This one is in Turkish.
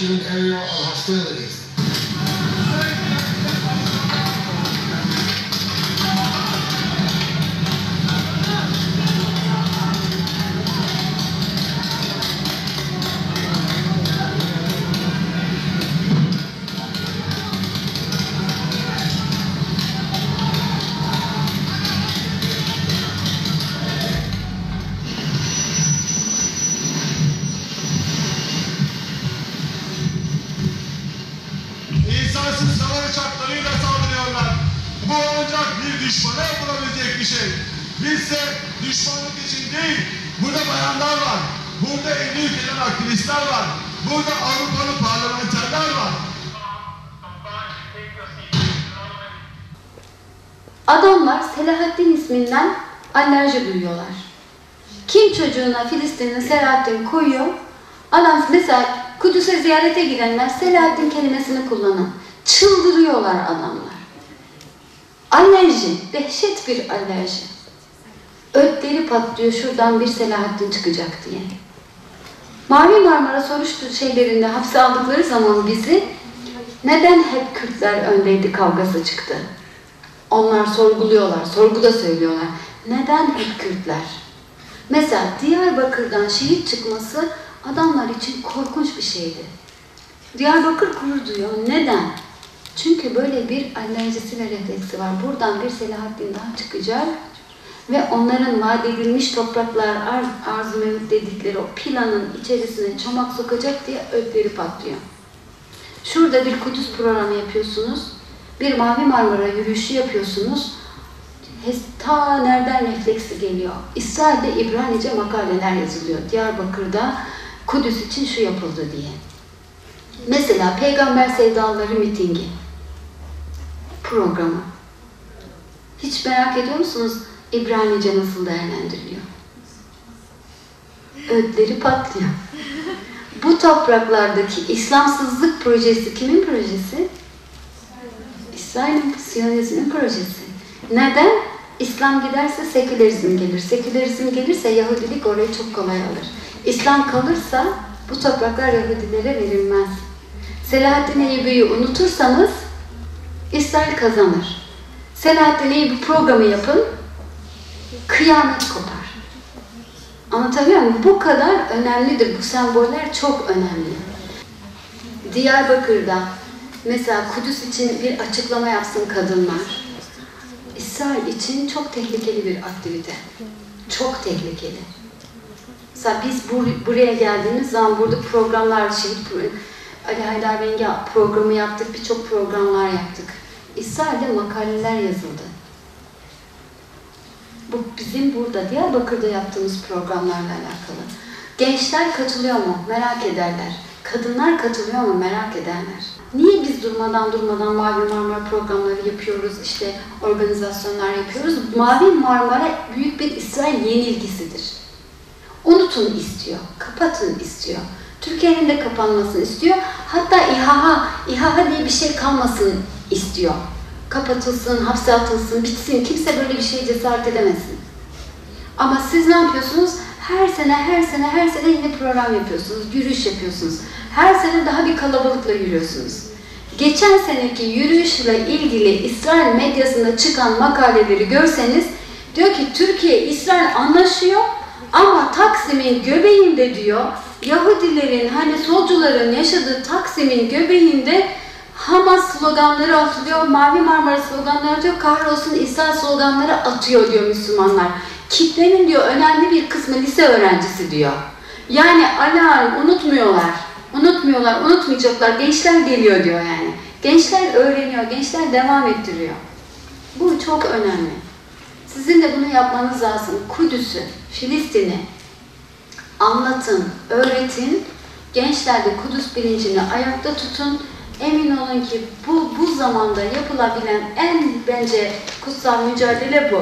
masculine area of hostilities. İnsansız savaş uçaklarıyla saldırıyorlar. Bu ancak bir düşmana yapılabilecek bir şey. Bizse düşmanlık için değil, burada bayanlar var. Burada 50 ülkeden aktivistler var. Burada Avrupalı parlamenterler var. Adamlar Selahaddin isminden alerji duyuyorlar. Kim çocuğuna Filistin'in Selahaddin koyuyor? Adam mesela Kudüs'e ziyarete gidenler Selahaddin kelimesini kullanan. Çıldırıyorlar adamlar. Alerji, dehşet bir alerji. Ötleri patlıyor, şuradan bir Selahaddin çıkacak diye. Mavi Marmara soruşturma şeylerinde hapse aldıkları zaman bizi neden hep Kürtler öndeydi kavgası çıktı. Onlar sorguluyorlar, sorguda söylüyorlar. Neden hep Kürtler? Mesela Diyarbakır'dan şehit çıkması adamlar için korkunç bir şeydi. Diyarbakır gurur duyuyor. Neden? Çünkü böyle bir alerjisi ve refleksi var. Buradan bir Selahaddin daha çıkacak ve onların vaat edilmiş topraklar, arz-ı mevcut dedikleri o planın içerisine çomak sokacak diye ötleri patlıyor. Şurada bir Kudüs programı yapıyorsunuz, bir Mavi Marmara yürüyüşü yapıyorsunuz. Ta nereden refleksi geliyor? İsrail'de İbranice makaleler yazılıyor. Diyarbakır'da Kudüs için şu yapıldı diye. Mesela Peygamber Sevdalıları mitingi programı. Hiç merak ediyor musunuz İbranice nasıl değerlendiriliyor? Ödleri patlıyor. Bu topraklardaki İslamsızlık projesi kimin projesi? İsrail'in, Siyonizmin projesi. Neden? İslam giderse sekülerizm gelir. Sekülerizm gelirse Yahudilik orayı çok kolay alır. İslam kalırsa bu topraklar Yahudilere verilmez. Selahaddin Eyyubi'yi unutursanız İsrail kazanır. Selahaddin Eyyubi programı yapın, kıyamet kopar. Anlatabiliyor muyum? Bu kadar önemlidir. Bu semboller çok önemli. Diyarbakır'da mesela Kudüs için bir açıklama yapsın kadınlar. İsrail için çok tehlikeli bir aktivite. Çok tehlikeli. Mesela biz buraya geldiğimiz zaman burada programlar, Ali Haydar Bengi programı yaptık, birçok programlar yaptık. İsrail'de makaleler yazıldı. Bu bizim burada Diyarbakır'da yaptığımız programlarla alakalı. Gençler katılıyor mu? Merak ederler. Kadınlar katılıyor mu? Merak ederler. Niye biz durmadan Mavi Marmara programları yapıyoruz, işte organizasyonlar yapıyoruz? Mavi Marmara büyük bir İsrail yenilgisidir. Unutun istiyor, kapatın istiyor. Türkiye'nin de kapanmasını istiyor. Hatta İHA diye bir şey kalmasın istiyor. Kapatılsın, hapse atılsın, bitsin. Kimse böyle bir şeye cesaret edemesin. Ama siz ne yapıyorsunuz? Her sene yine program yapıyorsunuz, yürüyüş yapıyorsunuz. Her sene daha bir kalabalıkla yürüyorsunuz. Geçen seneki yürüyüşle ilgili İsrail medyasında çıkan makaleleri görseniz, diyor ki Türkiye-İsrail anlaşıyor ama Taksim'in göbeğinde diyor, Yahudilerin, hani solcuların yaşadığı Taksim'in göbeğinde Hamas sloganları atılıyor, Mavi Marmara sloganları atıyor, kahrolsun İsrail sloganları atıyor diyor Müslümanlar. Kitlenin diyor önemli bir kısmı lise öğrencisi diyor. Yani alarm unutmayacaklar, gençler geliyor diyor yani. Gençler öğreniyor, gençler devam ettiriyor. Bu çok önemli. Sizin de bunu yapmanız lazım. Kudüs'ü, Filistin'i anlatın, öğretin. Gençler de Kudüs bilincini ayakta tutun. Emin olun ki bu zamanda yapılabilen en bence kutsal mücadele bu.